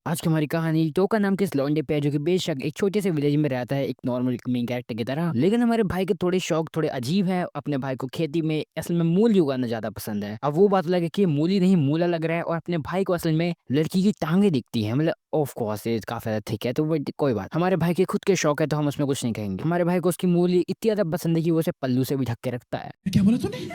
आज की हमारी कहानी टोका नाम के इस लौंडे पे है जो कि बेशक एक छोटे से विलेज में रहता है एक नॉर्मल मेन कैरेक्टर की तरह। लेकिन हमारे भाई के थोड़े शौक थोड़े अजीब हैं। अपने भाई को खेती में असल में मूली उगाना ज्यादा पसंद है। अब वो बात अलग है कि ये मूली नहीं मूला लग रहा है और अपने भाई को असल में लड़की की टांगे दिखती है। मतलब ऑफ कोर्स ये काफी ज्यादा ठीक है तो वो कोई बात। हमारे भाई के खुद के शौक है तो हम उसमें कुछ नहीं कहेंगे। हमारे भाई को उसकी मूली इतनी ज्यादा पसंद है कि वो उसे पल्लू से भी ढक के रखता है। क्या बोला तूने?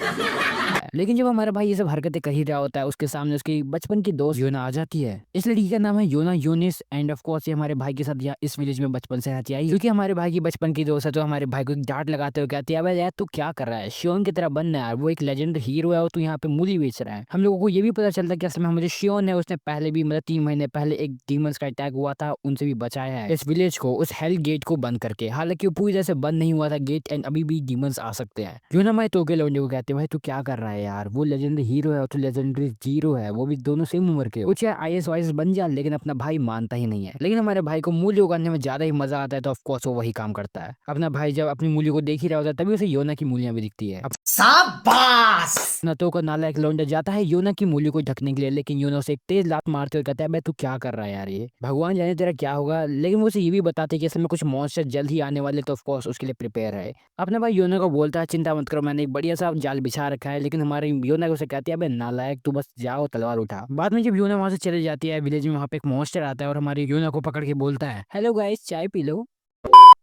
लेकिन जब हमारा भाई ये सब हरकतें कर ही रहा होता है उसके सामने उसकी बचपन की दोस्त योना आ जाती है। इस लड़की का नाम है योना यूनिस एंड ऑफ कोर्स ये हमारे भाई के साथ यहाँ इस विलेज में बचपन से रहती आई क्योंकि हमारे भाई की बचपन की दोस्त है। तो हमारे भाई को एक डांट लगाते हुए कहती है अबे यार तू क्या कर रहा है, शियोन की तरह बनना है यार, वो एक लेजेंड हीरो है और तू यहाँ पे मूली बेच रहा है। हम लोगों को ये भी पता चलता है कि असल में हमारे शियोन है उसने पहले भी मतलब 3 महीने पहले एक डीमंस का अटैक हुआ था उनसे भी बचाया है इस विलेज को उस हेल गेट को बंद करके। हालांकि वो पूरी तरह से बंद नहीं हुआ था गेट एंड अभी भी डीमंस आ सकते हैं। योना मैं तोके लौंडे को कहते हैं भाई तू क्या कर रहा है यार, वो लेजेंडरी हीरो है और तो लेजेंडरी जीरो है, वो भी दोनों सेम उम्र के हो। वो चाहे आईएएस वाईएएस बन जा लेकिन अपना भाई मानता ही नहीं है। लेकिन हमारे भाई को मूल्य उगाने में ज्यादा ही मजा आता है तो ऑफकोर्स वो वही काम करता है। अपना भाई जब अपनी मूल्य को देख ही रहा होता है तभी उसे योना की मूलियां भी दिखती है। अब शाबाश। नतो का नालायक लौंडा जाता है योना की मूल्य को ढकने के लिए लेकिन योना उसे एक तेज लात मारते हुए कहता है भाई तू क्या कर रहा है यार, ये भगवान जाने तेरा क्या होगा। लेकिन वो उसे ये भी बताते हैं कि असल में कुछ मॉन्स्टर जल्द ही आने वाले तो ऑफकोर्स उसके लिए प्रिपेयर है। अपने भाई योना को बोलता है चिंता मत करो मैंने एक बढ़िया सा जाल बिछा रखा है। लेकिन हमारे योना उसे कहती है अबे नालायक तू बस जाओ तलवार उठा। बाद में जब योना वहां से चली जाती है विलेज में वहां पे एक मॉन्स्टर आता है और हमारी योना को पकड़ के बोलता है हेलो गाइस चाय पी लो।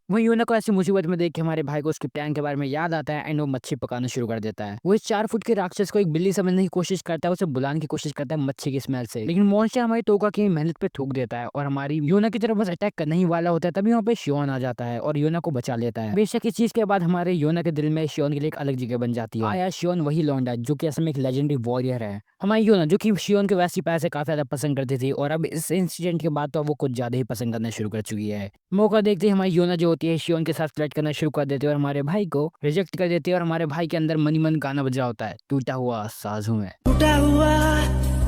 वही यूना को ऐसी मुसीबत में देख के हमारे भाई को उसके प्लान के बारे में याद आता है एंड वो मच्छी पकाना शुरू कर देता है। वो इस 4 फुट के राक्षस को एक बिल्ली समझने की कोशिश करता है, उसे बुलाने की कोशिश करता है मच्छी की स्मेल से। लेकिन मॉन्स्टर हमारी टोका की मेहनत पे थूक देता है और हमारी योना की तरफ बस अटैक करने ही वाला होता है तभी वहाँ पे शियोन आ जाता है और योना को बचा लेता है। बेशक इस चीज के बाद हमारे योना के दिल में शियोन के लिए एक अलग जगह बन जाती है। आया शियोन वही लौंडा जो कि असल में एक लेजेंडरी वॉरियर है। हमारी योना जो कि शियोन के वैसी पैसे काफी ज्यादा पसंद करती थी और अब इस इंसिडेंट के बाद तो वो कुछ ज्यादा ही पसंद करना शुरू कर चुकी है। मौका देखते ही हमारी योना जो होती है शियोन के साथ फ्लर्ट करना शुरू कर देती है और हमारे भाई को रिजेक्ट कर देती है और हमारे भाई के अंदर मनी मन गाना बज रहा होता है टूटा हुआ साज हूं मैं। टूटा हुआ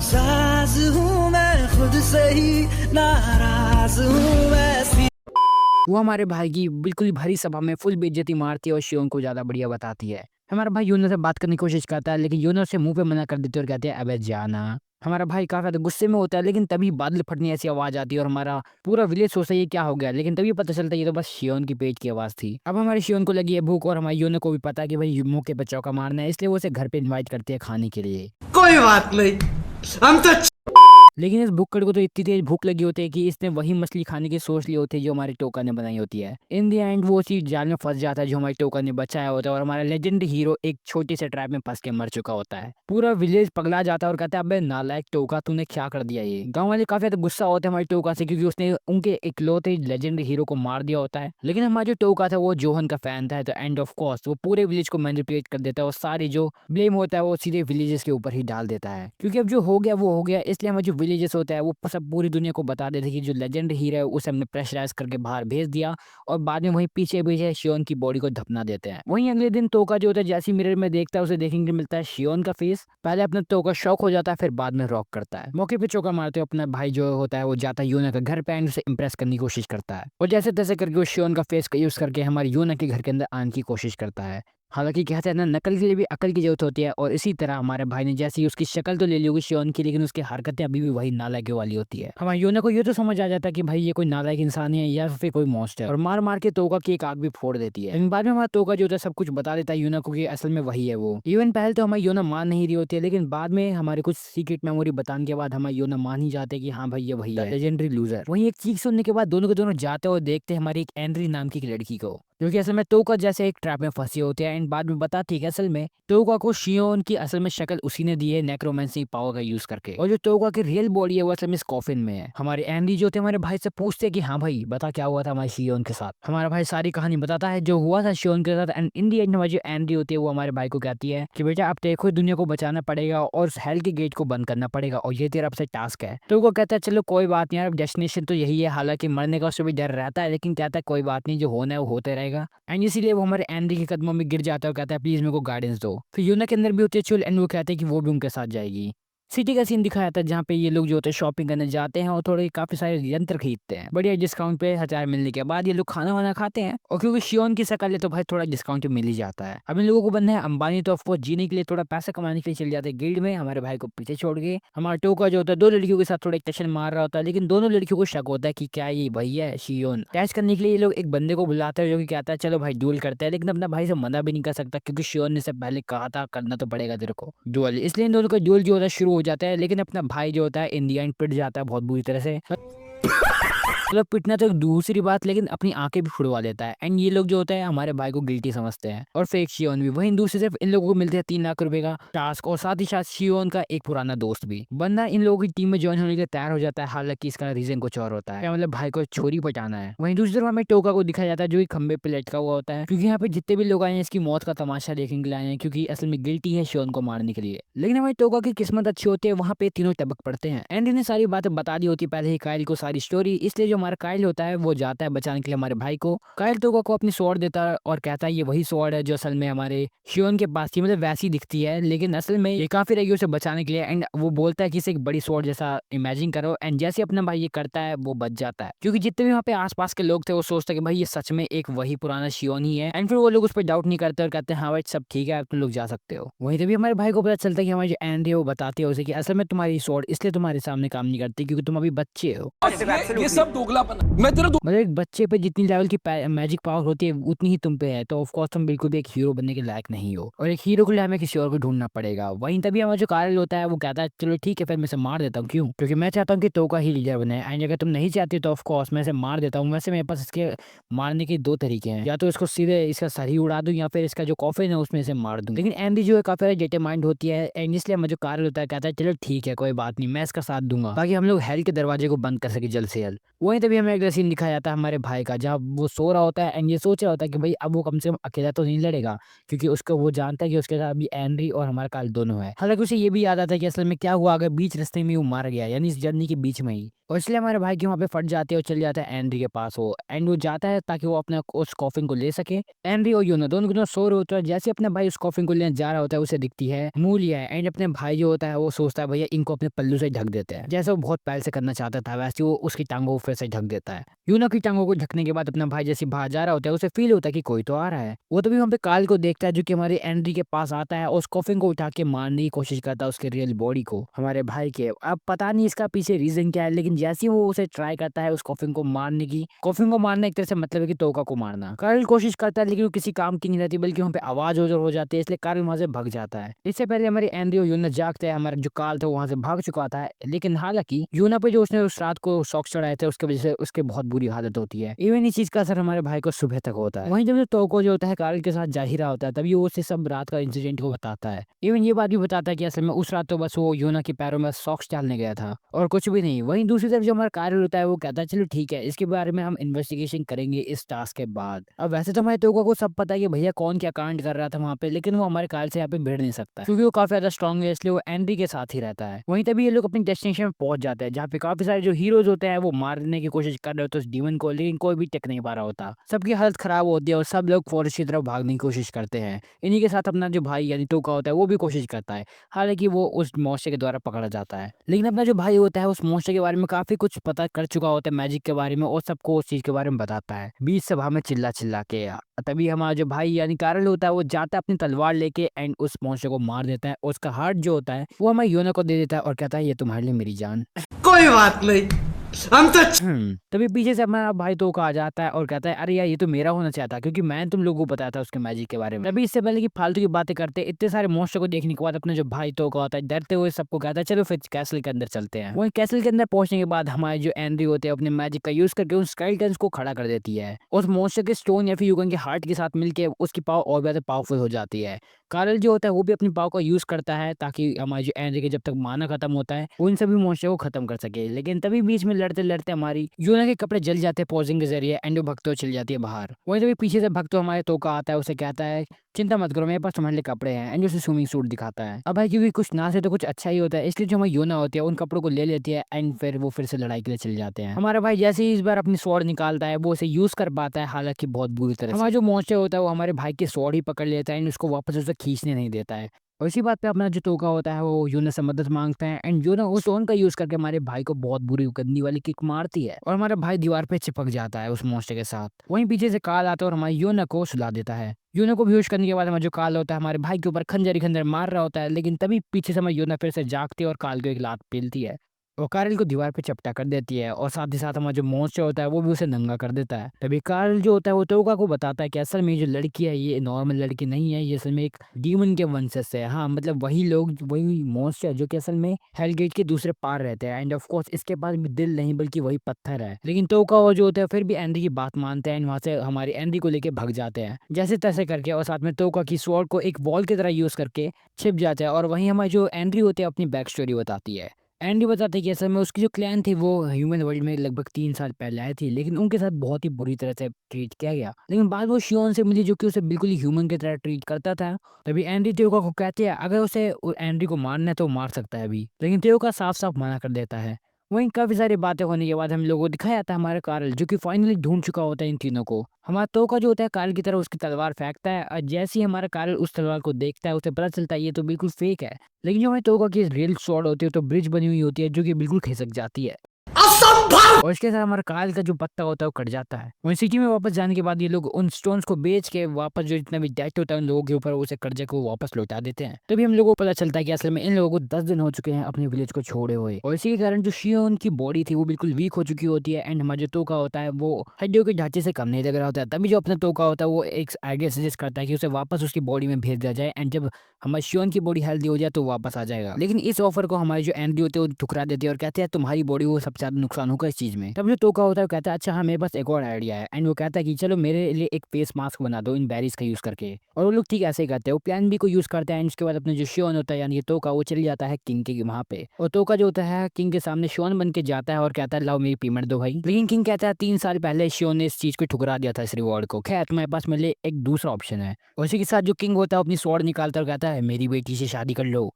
साज हूँ मैं खुद से ही नाराज हूँ मैं। वो हमारे भाई की बिल्कुल भरी सभा में फुल बेइज्जती मारती है और शियोन को ज्यादा बढ़िया बताती है। हमारा भाई योना से बात करने की कोशिश करता है लेकिन योना उसे मुंह पे मना कर देती है और कहते हैं अबे जाना। हमारा भाई काफी ज्यादा गुस्से में होता है लेकिन तभी बादल फटने ऐसी आवाज आती है और हमारा पूरा विलेज सोचता है ये क्या हो गया। लेकिन तभी पता चलता है ये तो बस शियोन की पेट की आवाज थी। अब हमारे शियोन को लगी है भूख और हमारी योना को भी पता है कि भाई मौके पे चौका मारना है इसलिए वो उसे घर पे इन्वाइट करती है खाने के लिए। कोई बात नहीं, हम तो लेकिन इस भुक्कड़ को तो इतनी तेज भूख लगी होती है कि इसने वही मछली खाने की सोच ली होती है जो हमारे टोका ने बनाई होती है। इन द एंड वो चीज जाल में फंस जाता है जो हमारे टोका ने बचाया होता है और हमारा लेजेंड हीरो एक छोटी से ट्रैप में फंस के मर चुका होता है। पूरा विलेज पगला जाता है और कहता है अबे नालायक टोका तूने क्या कर दिया। ये गांव वाले काफी ज्यादा गुस्सा होते हैं हमारे टोका से क्योंकि उसने उनके इकलौते लेजेंड हीरो को मार दिया होता है। लेकिन हमारा जो टोका था वो जोहन का फैन था तो एंड ऑफ कोर्स वो पूरे विलेज को मैनिपुलेट कर देता है और सारी जो ब्लेम होता है वो सीधे विलेजेस के ऊपर ही डाल देता है क्योंकि अब जो हो गया वो हो गया। इसलिए हमारे जो विलेजेस होता है वो सब पूरी दुनिया को बता देते कि जो लेजेंड हीरो है उसे हमने प्रेशराइज करके बाहर भेज दिया और बाद में वहीं पीछे पीछे शियोन की बॉडी को दफना देते हैं। वहीं अगले दिन टोका जो होता है जैसी मिरर में देखता है उसे देखने को मिलता है शियोन का फेस। पहले अपना टोका शॉक हो जाता है फिर बाद में रॉक करता है। मौके पे चौका मारते हुए अपना भाई जो होता है वो जाता है योना का घर पे एंड उसे इंप्रेस करने की कोशिश करता है और जैसे तैसे करके वो शियोन का फेस का यूज करके हमारे योना के घर के अंदर आने की कोशिश करता है। हालांकि कहते हैं ना नकल के लिए भी अकल की जरूरत होती है और इसी तरह हमारे भाई ने जैसी उसकी शक्ल तो ले ली होगी शियोन की लेकिन उसकी हरकतें अभी भी वही नालायक वाली होती है। हमारे योना को ये तो समझ आ जाता है कि भाई ये कोई नालायक इंसान है या फिर कोई मॉन्स्टर और मार मार के टोका की एक आग भी फोड़ देती है। लेकिन बाद में हमारा टोका जो होता है सब कुछ बता देता है योना को कि असल में वही है वो। इवन पहले तो हमारी योना मान नहीं रही होती है लेकिन बाद में हमारे कुछ सीक्रेट मेमोरी बताने के बाद हमारी योना मान ही जाते हैं कि हाँ भाई ये वही है लेजेंडरी लूजर। वहीं एक चीख सुनने के बाद दोनों के दोनों जाते और देखते हैं हमारी एक एंड्री नाम की एक लड़की को जो कि असल में टोका जैसे एक ट्रैप में फंसी होती है एंड बाद में बताती है कि असल में टोका को शियोन की असल में शक्ल उसी ने दी है नेक्रोमेंसी पावर का यूज करके और जो टोका की रियल बॉडी है वो असल में इस कॉफिन में है। हमारे एंडी जो थे हमारे भाई से पूछते हैं कि हाँ भाई बता क्या हुआ था हमारे शियोन के साथ। हमारा भाई सारी कहानी बताता है जो हुआ था शियोन के साथ एंड इन दी एंड हमारी जो एंडी होती है वो हमारे भाई को कहती है कि बेटा अब देखो दुनिया को बचाना पड़ेगा और उस हेल के गेट को बंद करना पड़ेगा और ये तेरा अब से टास्क है। तो वो कहता है चलो कोई बात नहीं यार डेस्टिनेशन तो यही है, हालांकि मरने का उससे भी डर रहता है लेकिन कहता है कोई बात नहीं जो होना है वो होते रहेगा। एंड इसीलिए वो हमारे एंडी के कदमों में गिर जाता है और कहता है प्लीज मेरे को गाइडेंस दो। फिर यूना के अंदर भी होती है चुल एंड वो कहते हैं कि वो भी उनके साथ जाएगी। सिटी का सीन दिखाया था जहाँ पे ये लोग जो होते हैं शॉपिंग करने जाते हैं और थोड़े काफी सारे यंत्र खरीदते हैं बढ़िया डिस्काउंट पे हथियार मिलने के बाद ये लोग खाना वाना खाते हैं और क्योंकि शियोन की शकल है तो भाई थोड़ा डिस्काउंट मिल ही जाता है। अब इन लोगों को बनना है अंबानी तो ऑफकोर्स जीने के लिए थोड़ा पैसा कमाने के लिए चले जाते हैं गिल्ड में हमारे भाई को पीछे छोड़ के। हमारा टोका जो होता है दो लड़कियों के साथ थोड़ा एक टशन मार रहा होता है लेकिन दोनों लड़कियों को शक होता है कि क्या ये भैया है शियोन। टैच करने के लिए ये लोग एक बंदे को बुलाते हैं जो कि कहता है चलो भाई डुअल करते हैं लेकिन अपना भाई से मना भी नहीं कर सकता क्योंकि शियोन ने से पहले कहा था करना तो पड़ेगा तेरे को डुअल, इसलिए इन दोनों का डुअल जो होता है शुरू हो जाता है लेकिन अपना भाई जो होता है इन दी एंड पिट जाता है बहुत बुरी तरह से। मतलब पिटना तो एक दूसरी बात लेकिन अपनी आंखें भी फुड़वा देता है एंड ये लोग जो होता है हमारे भाई को गिल्टी समझते हैं और फेक शियोन भी। वहीं दूसरी तरफ इन लोगों को मिलते हैं 3 लाख रुपए का टास्क और साथ ही साथ शियोन का एक पुराना दोस्त भी। बंदा इन लोगों की टीम में ज्वाइन होने के लिए तैयार हो जाता है हालांकि इसका रीजन कुछ और होता है मतलब भाई को चोरी पटाना है। वहीं दूसरी तरफ हमें टोका को दिखाया जाता है जो कि खंबे पे लटका हुआ होता है क्योंकि यहाँ पे जितने भी लोग आए हैं इसकी मौत का तमाशा देखने के लिए आए हैं क्योंकि असल में गिल्टी है शियोन को मारने के लिए। लेकिन हमारे टोका की किस्मत अच्छी होती है वहाँ पे तीनों टपक पड़ते हैं एंड इन्हें सारी बातें बता दी होती है पहले ही काइल को सारी स्टोरी, इसलिए जो हमारा काइल होता है वो जाता है बचाने के लिए हमारे भाई को। काइल टोका को अपनी स्वॉर्ड देता है और कहता है ये वही स्वॉर्ड है जो असल में हमारे शियोन के पास थी मतलब वैसी दिखती है लेकिन असल में ये काफी रहेगी उसे बचाने के लिए एंड वो बोलता है कि इसे एक बड़ी स्वॉर्ड जैसा इमेजिन करो एंड जैसे अपना भाई ये करता है वो बच जाता है क्योंकि जितने भी वहाँ पे आसपास के लोग थे वो सोचते कि भाई ये सच में एक वही पुराना शियोन ही है एंड फिर वो लोग उस पर डाउट नहीं करते और कहते हैं हाँ भाई सब ठीक है तुम लोग जा सकते हो। वहीं तभी हमारे भाई को पता चलता है कि हमारे जो एंड है वो बताते हैं उसे कि असल में तुम्हारी स्वॉर्ड इसलिए तुम्हारे सामने काम नहीं करती क्योंकि तुम अभी बच्चे हो। ये सब दोगलापन है। मैं तेरा मतलब एक बच्चे पे जितनी लेवल की मैजिक पावर होती है उतनी ही तुम पे है तो ऑफ कोर्स तुम बिल्कुल भी एक हीरो बनने के लायक नहीं हो और एक हीरो के लिए हमें किसी और को ढूंढना पड़ेगा। वहीं तभी हमारा जो कार्य होता है वो कहता है चलो ठीक है फिर मैं इसे मार देता हूँ क्यों क्योंकि मैं चाहता हूँ कि टोका ही लीडर बने एंड अगर तुम नहीं चाहते तो ऑफ कोर्स मैं इसे मार देता हूँ। वैसे मेरे पास इसके मारने के 2 तरीके हैं या तो इसको सीधे इसका सर ही उड़ा दूं या फिर इसका जो कॉफिन है उसमें इसे मार दूं। लेकिन एंडी जो है काफी डिटरमाइंड होती है एंड इसलिए हमारा जो कार्य होता है कहता है चलो ठीक है कोई बात नहीं मैं इसका साथ दूंगा ताकि हम लोग हेल के दरवाजे को बंद कर सके जल्द से जल्द। वहीं तभी हमें एक सीन दिखाया जाता है हमारे भाई का जहाँ वो सो रहा होता है एंड ये सोच रहा होता है कि भाई अब वो कम से कम अकेला तो नहीं लड़ेगा क्योंकि उसको वो जानता है कि उसके साथ अभी एनरी और हमारा काल दोनों है। हालांकि उसे ये भी याद आता है कि असल में क्या हुआ अगर बीच रास्ते में वो मार गया यानी इस जर्नी के बीच में ही और इसलिए हमारे भाई के वहाँ पे फट जाते हैं और चले जाता है एनरी के पास वो एंड वो जाता है ताकि वो अपना उस कॉफिन को ले सके। एनरी और यूनो दोनों दोनों सो रहे होते हैं जैसे अपना भाई उस कॉफिन को लेने जा रहा होता है उसे दिखती है मूलिया एंड अपने भाई जो होता है वो सोचता है भैया इनको अपने पल्लू से ढक देते हैं जैसे वो बहुत पहले से करना चाहता था वैसे वो उसकी टांगों को फिर से ढक देता है। यूनो की टांगों को ढकने के बाद अपना भाई जैसे बाहर जा रहा होता है उसे फील होता है कि कोई तो आ रहा है। वो तभी वहाँ पे काल को देखता है जो कि हमारे एनरी के पास आता है और उस कॉफिन को उठा के मारने की कोशिश करता है उसके रियल बॉडी को हमारे भाई के। अब पता नहीं इसका पीछे रीजन क्या है लेकिन जैसे ही वो उसे ट्राई करता है उस कॉफिन को मारने की, कॉफिन को मारना एक तरह से मतलब है कि टोका को मारना। कार्ल कोशिश करता है लेकिन वो किसी काम की नहीं रहती बल्कि वहाँ पे आवाज हो जाती है इसलिए कार्ल वहाँ से भाग जाता है। इससे पहले हमारे एनरी और यूना जागते हैं हमारा जो काल था वहाँ से भाग चुका था लेकिन हालांकि यूना पे जो उसने उस रात को शॉक चढ़ाए थे उसकी वजह से उसके बहुत बुरी हालत होती है। इवन इस चीज का असर हमारे भाई को सुबह तक होता है। वहीं जब टोको जो होता है कार्ल के साथ जा ही रहा होता है तभी वो उसे सब रात का इंसिडेंट को बताता है। इवन ये बात भी बताता है कि असल में उस रात तो बस वो यूना के पैरों में सॉक्स डालने गया था और कुछ भी नहीं। वहीं दूसरी तरफ जो हमारा कार्य होता है वो कहता है चलो ठीक है इसके बारे में हम इन्वेस्टिगेशन करेंगे इस टास्क के बाद। अब वैसे तो हमारे टोको को सब पता है कि भैया कौन क्या कांड कर रहा था वहाँ पे लेकिन वो हमारे कार्य से यहाँ पे भिड़ नहीं सकता क्योंकि वो काफी ज्यादा स्ट्रॉन्ग है इसलिए वो एनरी के साथ ही रहता है। वहीं तभी ये लोग अपनी डेस्टिनेशन में पहुंच जाते हैं जहाँ पे काफी सारे जो हीरोज होते हैं वो मारने की कोशिश कर रहे होते हैं उस डीमन को लेकिन कोई भी टिक नहीं पा रहा होता। सबकी हालत खराब होती है और सब लोग फॉरेस्ट की तरफ भागने की कोशिश करते हैं। इन्हीं के साथ अपना जो भाई यानी टोका होता है वो भी कोशिश करता है हालांकि वो उस मॉन्स्टर के द्वारा पकड़ा जाता है। लेकिन अपना जो भाई होता है उस मॉन्स्टर के बारे में काफी कुछ पता कर चुका होता है मैजिक के बारे में और सबको उस चीज के बारे में बताता है बीच सभा में चिल्ला चिल्ला के। तभी हमारा जो भाई यानी कारल होता है वो जाता है अपनी तलवार लेके एंड उस मॉन्स्टर को मार देता है और उसका हार्ट जो होता है वो हमारे योना को दे देता है और कहता है ये तुम्हारे लिए मेरी जान। कोई बात नहीं हम तो तभी पीछे से हमारा भाई तो आ जाता है और कहता है अरे यार ये तो मेरा होना चाहता क्योंकि मैंने तुम लोगों को बताया था उसके मैजिक के बारे में। तभी इससे पहले कि फालतू की बातें करते इतने सारे मॉन्स्टर को देखने के बाद अपना जो भाई तो होता है डरते हुए सबको कहता है चलो फिर कैसल के अंदर चलते हैं। वही कैसल के अंदर पहुंचने के बाद हमारे जो एनरी होते हैं अपने मैजिक का यूज करके उन स्केलेटन्स को खड़ा कर देती है। उस मॉन्स्टर के स्टोन या फिर युगन के हार्ट के साथ मिलकर उसकी पावर और ज्यादा पावरफुल हो जाती है। कार्ल जो होता है वो भी अपनी पावर का यूज करता है ताकि हमारे जो एनरी के जब तक माना खत्म होता है उन सभी मॉन्स्टर को खत्म कर सके। लेकिन तभी बीच में लड़ते लड़ते हमारी यूना के कपड़े जल जाते हैं पॉजिंग के जरिए एंड वो भक्तों चल जाती है बाहर। वहीं तभी पीछे से भक्तों हमारे टोका आता है उसे कहता है चिंता मत करो मेरे पास तुम्हारे लिए कपड़े हैं एंड उसे स्विमिंग सूट दिखाता है। अब भाई क्योंकि कुछ ना से तो कुछ अच्छा ही होता है इसलिए जो हमारी योना होती है उन कपड़ों को ले लेती है एंड फिर वो फिर से लड़ाई के लिए चल जाते हैं। हमारा भाई जैसे ही इस बार अपनी स्वॉर्ड निकालता है वो उसे यूज कर पाता है हालांकि बहुत बुरी तरह से। हमारा जो मॉन्स्टर होता है वो हमारे भाई की स्वॉर्ड ही पकड़ लेता है एंड उसको वापस उसे खींचने नहीं देता है। और इसी बात पे अपना जो टोका होता है वो यूना से मदद मांगता है एंड यूना उस स्टोन का यूज करके हमारे भाई को बहुत बुरी गंदी वाली किक मारती है और हमारा भाई दीवार पे चिपक जाता है उस मॉन्स्टर के साथ। वहीं पीछे से काल आता है और हमारे यूना को सुला देता है। यूना को बेहोश करने के बाद हमारा जो काल होता है हमारे भाई के ऊपर खंजर ही खंजर मार रहा होता है, लेकिन तभी पीछे से हमारी यूना फिर से जागती है और काल को एक लात पेलती है। वो कार्ल को दीवार पे चपटा कर देती है और साथ ही साथ हमारा जो मॉन्स्टर होता है वो भी उसे नंगा कर देता है। तभी कार्ल जो होता है वो टोका को बताता है कि असल में ये जो लड़की है ये नॉर्मल लड़की नहीं है, ये असल में एक डीमन के वंशज से है। हाँ, मतलब वही लोग वही मॉन्स्टर जो कि असल में हेल गेट के दूसरे पार रहते हैं एंड ऑफ कोर्स इसके पास भी दिल नहीं बल्कि वही पत्थर है। लेकिन टोका वो जो होता है फिर भी एंडी की बात मानते हैं, वहां से हमारी एंडी को लेके भाग जाते हैं जैसे तैसे करके और साथ में टोका की स्वॉर्ड को एक बॉल की तरह यूज करके छिप जाते हैं। और वहीं हमारी जो एंड्री होते हैं अपनी बैक स्टोरी बताती है। एंडी बताते हैं कि असल में उसकी जो क्लैन थी वो ह्यूमन वर्ल्ड में लगभग 3 साल पहले आई थी, लेकिन उनके साथ बहुत ही बुरी तरह से ट्रीट किया गया। लेकिन बाद वो शियोन से मिली जो कि उसे बिल्कुल ही ह्यूमन की तरह ट्रीट करता था। तभी एंडी तेओका को कहते हैं अगर उसे एंडी को मारना है तो मार सकता है अभी, लेकिन तेओका साफ साफ मना कर देता है। वहीं काफी सारी बातें होने के बाद हम लोगों को दिखाया जाता है हमारा कार्ल जो कि फाइनली ढूंढ चुका होता है इन तीनों को। हमारा तोका जो होता है कार्ल की तरह उसकी तलवार फेंकता है और जैसे ही हमारा कार्ल उस तलवार को देखता है उसे पता चलता है ये तो बिल्कुल फेक है। लेकिन जो हमारे तोका की रियल स्वॉर्ड होती है तो ब्रिज बनी हुई होती है जो कि बिल्कुल खिसक जाती है और इसके साथ हमारा काल का जो पत्ता होता है वो कट जाता है। वहीं सिटी में वापस जाने के बाद ये लोग उन स्टोन्स को बेच के वापस जो जितना भी डेट होता है उन लोगों के ऊपर उसे कर्जे को वापस लौटा देते हैं। तभी हम लोगों को पता चलता है कि असल में इन लोगों को 10 दिन हो चुके हैं अपने विलेज को छोड़े हुए और इसी के कारण जो शियोन की बॉडी थी वो बिल्कुल वीक हो चुकी होती है एंड हमारा जो तोका होता है वो हड्डियों के ढांचे से कम नहीं लग रहा होता है। तभी जो अपना तोका होता है वो एक आइडिया सजेस्ट करता है कि उसे वापस उसकी बॉडी में भेज दिया जाए एंड जब हमारे शियोन की बॉडी हेल्दी हो जाए तो वापस आ जाएगा। लेकिन इस ऑफर को हमारी जो एंडी होती है वो ठुकरा देती है और कहते हैं तुम्हारी बॉडी वो सबसे ज्यादा नुकसान होगा इस चीज में। तब जो टोका होता है वो कहता है अच्छा हाँ मेरे पास एक और आइडिया है एंड वो कहता है कि चलो मेरे लिए एक फेस मास्क बना दो इन बेरीज का यूज करके। और वो लोग ठीक ऐसे ही करते हैं, वो प्लान बी को यूज करते हैं एंड उसके बाद अपने जो शियोन होता है यानी कि टोका वो चल जाता है किंग के वहां पे और टोका जो होता है किंग के सामने शियोन बन के जाता है और कहता है लाओ मेरी पेमेंट दो भाई। लेकिन किंग कहता है 3 साल पहले शियोन ने इस चीज को ठुकरा दिया था इस रिवॉर्ड को, खैर तुम्हारे पास मेरे लिए एक दूसरा ऑप्शन है। उसी के साथ जो किंग होता है अपनी स्वॉर्ड निकालता और कहता है मेरी बेटी से शादी कर लो।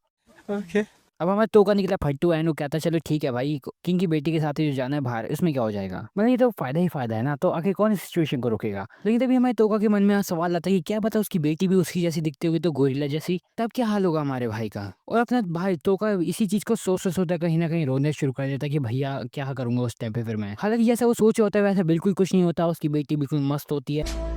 अब हमारा टोका निकला फट्टू एंड वो कहता है चलो ठीक है भाई किंग की बेटी के साथ ही जो जाना है बाहर इसमें क्या हो जाएगा, मतलब ये तो फायदा ही फायदा है ना, तो आखिर कौन इस सिचुएशन को रोकेगा। लेकिन तभी हमारे टोका के मन में सवाल आता है कि क्या पता उसकी बेटी भी उसकी जैसी दिखती होगी तो गोरिल्ला जैसी, तब क्या हाल होगा हमारे भाई का। और अपना भाई टोका इसी चीज को सोच सोचता कहीं ना कहीं रोने शुरू कर देता है कि भैया क्या करूंगा उस टाइम पे फिर मैं। हालांकि जैसा वो सोच होता है वैसा बिल्कुल कुछ नहीं होता, उसकी बेटी बिल्कुल मस्त होती है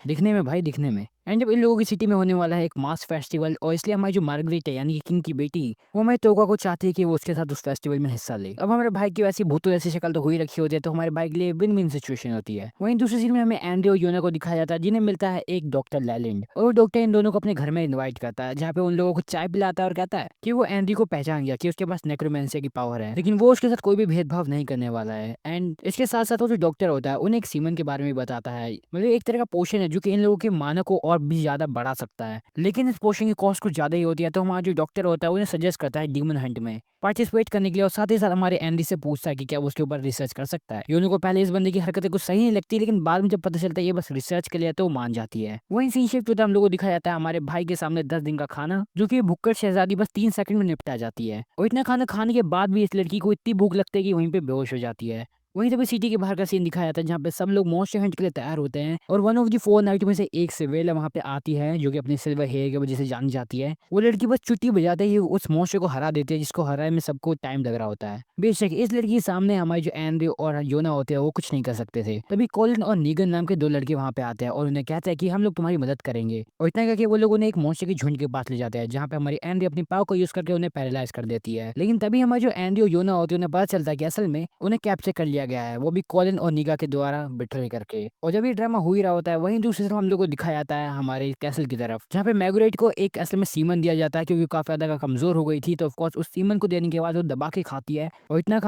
दिखने में भाई दिखने में। एंड जब इन लोगों की सिटी में होने वाला है एक मास फेस्टिवल और इसलिए हमारी जो मार्गरेट है यानी कि किंग की बेटी वो हमारे टोका को चाहती है कि वो उसके साथ उस फेस्टिवल में हिस्सा ले। अब हमारे भाई की वैसी भूतों जैसी शक्ल तो हुई रखी होती है तो हमारे भाई के लिए विन विन सिचुएशन होती है। वहीं दूसरी सीन में हमें एंडी और योना को दिखाया जाता है जिन्हें मिलता है एक डॉक्टर लैलैंड और वो डॉक्टर इन दोनों को अपने घर में इन्वाइट करता है जहाँ पे उन लोगों को चाय पिलाता है और कहता है कि वो एंडी को पहचान गया कि उसके पास नेक्रोमेंसी की पावर है लेकिन वो उसके साथ कोई भी भेदभाव नहीं करने वाला है। एंड इसके साथ साथ वो जो डॉक्टर होता है उन्हें एक सीमन के बारे में बताता है, मतलब एक तरह का पोषण है जो कि इन लोगों के मानव को और भी ज्यादा बढ़ा सकता है, लेकिन इस पोषण की कॉस्ट कुछ ज्यादा ही होती है। तो हमारा जो डॉक्टर होता है उन्हें सजेस्ट करता है डीमन हंट में पार्टिसिपेट करने के लिए और साथ ही साथ हमारे एंडी से पूछता है कि क्या वो उसके ऊपर रिसर्च कर सकता है। योनो को पहले इस बंदे की हरकतें कुछ सही नहीं लगती लेकिन बाद में जब पता चलता है ये बस रिसर्च के लिए तो वो मान जाती है। वहीं सीन शिफ्ट होता है, हम लोगों को दिखाया जाता है हमारे भाई के सामने 10 दिन का खाना जो कि भुक्कड़ शहजादी बस 3 सेकंड में निपटा जाती है और इतना खाना खाने के बाद भी इस लड़की को इतनी भूख लगती है कि वहीं पे बेहोश हो जाती है। वहीं तभी सिटी के बाहर का सीन दिखाया जाता है जहाँ पे सब लोग मॉन्स्टर हंट के लिए तैयार होते हैं और वन ऑफ दी 4 नाइट में से एक सिवेला वहाँ पे आती है जो कि अपने सिल्वर हेयर की वजह से जानी जाती है। वो लड़की बस चुट्टी बजाते ही उस मॉन्स्टर को हरा देती है जिसको हराने में सबको टाइम लग रहा होता है। बेशक इस लड़की के सामने हमारे जो एंड्रयू और योना होते हैं वो कुछ नहीं कर सकते थे। तभी कॉलिन और नीगन नाम के 2 लड़के वहाँ पे आते हैं और उन्हें कहते हैं कि हम लोग तुम्हारी मदद करेंगे और इतना करके वो लोग उन्हें एक मॉन्स्टर की झुंड के पास ले जाते हैं जहाँ पे हमारी एंड्रयू अपनी पाव को यूज करके उन्हें पैरालाइज कर देती है। लेकिन तभी हमारे जो एंड्रयू योना होती है उन्हें पता चलता है कि असल में उन्हें कैप्चर कर लिया गया है, वो भी कॉलिन और निगा के द्वारा बिट्रे करके। और जब ये ड्रामा हो ही रहा होता है वहीं दूसरी तरफ हम लोग को दिखाया जाता है हमारे कैसल की तरफ जहाँ पे मैगरेट को एक असल में सीमन दिया जाता है क्योंकि काफी ज्यादा कमजोर हो गई थी। तो ऑफकोर्स उस सीमन को देने के बाद वो दबा के खाती है और इतना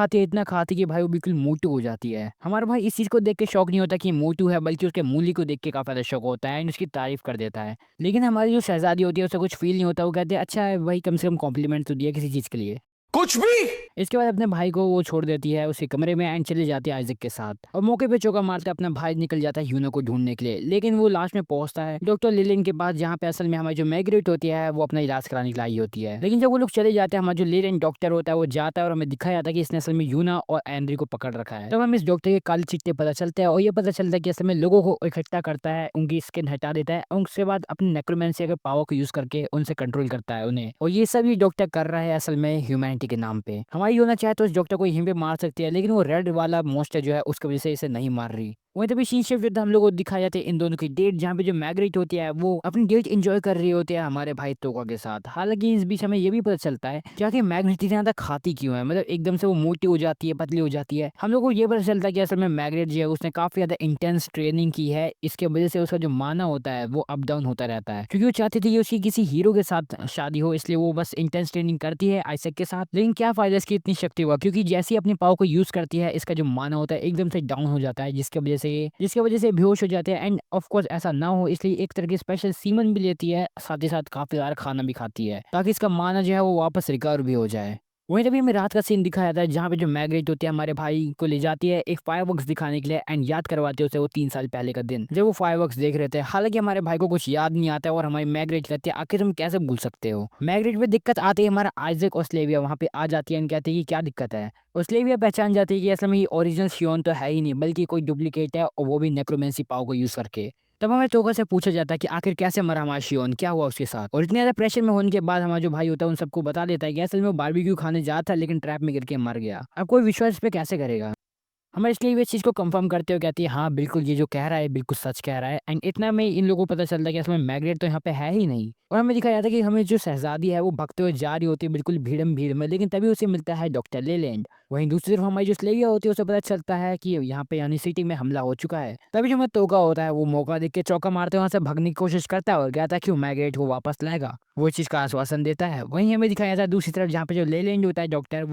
खाती कि भाई वो बिल्कुल मोटू हो जाती है। हमारा भाई इस चीज को देख के शौक नहीं होता कि मोटू है बल्कि उसके मूली को देख के काफी ज्यादा शौक होता है एंड उसकी तारीफ कर देता है। लेकिन हमारी जो शहजादी होती है उसे कुछ फील नहीं होता, वो कहते हैं अच्छा है भाई कम से कम कॉम्प्लीमेंट तो दिया किसी चीज के लिए। कुछ भी। इसके बाद अपने भाई को वो छोड़ देती है उसके कमरे में एंड चले जाते हैं आइजक के साथ, और मौके पे चौका मारते अपना भाई निकल जाता है यूनो को ढूंढने के लिए। लेकिन वो लास्ट में पहुंचता है डॉक्टर लिलिन के पास, जहाँ पे असल में हमारी जो मैग्रेट होती है वो अपना इलाज कराने के लिए आई होती है। लेकिन जब वो लोग चले जाते हैं, हमारा जो लिलिन डॉक्टर होता है वो जाता है और हमें दिखाया जाता है कि इसने असल में यूना और एंड्री को पकड़ रखा है। तब हम इस डॉक्टर के काले चिट्टे पता चलते हैं और ये पता चलता है कि असल में लोगों को इकट्ठा करता है, उनकी स्किन हटा देता है और उसके बाद अपनी नेक्रोमेंसी के पावर को यूज करके उनसे कंट्रोल करता है उन्हें। और ये सब ये डॉक्टर कर रहा है असल में ह्यूमैनिटी के नाम पे। हमारी यूना चाहे तो इस डॉक्टर को यहीं पे मार सकती है, लेकिन वो रेड वाला मॉन्स्टर जो है उसकी वजह से इसे नहीं मार रही। वहीं तभी सीन शिफ्ट होता है, हम लोग को दिखाया जाता है इन दोनों की डेट, जहाँ पे जो मैग्रेट होती है वो अपनी डेट एंजॉय कर रही होती है हमारे भाई तोका के साथ। हालांकि इस बीच हमें ये भी पता चलता है कि आखिर मैग्रेट इतना ज्यादा खाती क्यों है, मतलब एकदम से वो मोटी हो जाती है, पतली हो जाती है। हम लोग को ये पता चलता है कि असल में मैग्रेट जो है उसने काफी ज्यादा इंटेंस ट्रेनिंग की है, इसके वजह से उसका जो माना होता है वो अप डाउन होता रहता है, क्योंकि वो चाहती थी कि उसकी किसी हीरो के साथ शादी हो, इसलिए वो बस इंटेंस ट्रेनिंग करती है आइजैक के साथ। लेकिन क्या फायदा इसकी इतनी शक्ति हुआ, क्योंकि जैसे ही अपनी पावर को यूज करती है इसका जो माना होता है एकदम से डाउन हो जाता है, जिसके वजह से बेहोश हो जाते हैं। एंड ऑफ कोर्स ऐसा ना हो इसलिए एक तरह की स्पेशल सीमन भी लेती है, साथ ही साथ काफी सारा खाना भी खाती है ताकि इसका माना जो है वो वापस रिकवर भी हो जाए। वहीं तभी हमें रात का सीन दिखाया जाता है, जहाँ पे जो मैग्रेट होती है हमारे भाई को ले जाती है एक फायरवर्क्स दिखाने के लिए एंड याद करवाते हैं उसे वो 3 साल पहले का दिन जब वो फायरवर्क्स देख रहे थे। हालांकि हमारे भाई को कुछ याद नहीं आता है और हमारी मैग्रेट कहती है आखिर तुम कैसे भूल सकते हो। मैग्रेट में दिक्कत आती है, हमारा आइजैक ऑस्ट्रेलिया वहाँ पे आ जाती है एंड कहती है कि क्या दिक्कत है। ऑस्ट्रेलिया पहचान जाती है कि असल में ये ओरिजिनल शियोन तो है ही नहीं, बल्कि कोई डुप्लीकेट है और वो भी नेक्रोमेंसी पावर को यूज करके। तब हमें तोका से पूछा जाता है कि आखिर कैसे मरा हमारा शियोन, क्या हुआ उसके साथ। और इतने ज्यादा प्रेशर में होने के बाद हमारा जो भाई होता है उन सबको बता देता है कि असल में वो बारबेक्यू खाने जा था लेकिन ट्रैप में गिर के मर गया। अब कोई विश्वास इस पे कैसे करेगा। हमारे इसलिए भी इस चीज़ को कंफर्म करते हुए कहती है हाँ बिल्कुल ये जो कह रहा है बिल्कुल सच कह रहा है। एंड इतना में इन लोगों को पता चलता है कि असल में मैग्रेट तो यहाँ पे है ही नहीं। और हमें दिखाया जाता है कि हमें जो शहजादी है वो भगते हुए जा रही होती है बिल्कुल भीड़म भीड़ में, लेकिन तभी उसे मिलता है डॉक्टर लेलैंड। वहीं दूसरी तरफ हमारी जो स्लेविया होती है उसे पता चलता है कि यहाँ पे यानी सिटी में हमला हो चुका है। तभी जो हमें तोका होता है वो मौका देख के चौका मारते हुए वहाँ से भगने की कोशिश करता है और कहता है कि वो मैग्रेट को वापस लाएगा, वो चीज़ का आश्वासन देता है। वहीं हमें दिखाया जाता है दूसरी तरफ जहाँ पे जो लेलैंड होता है डॉक्टर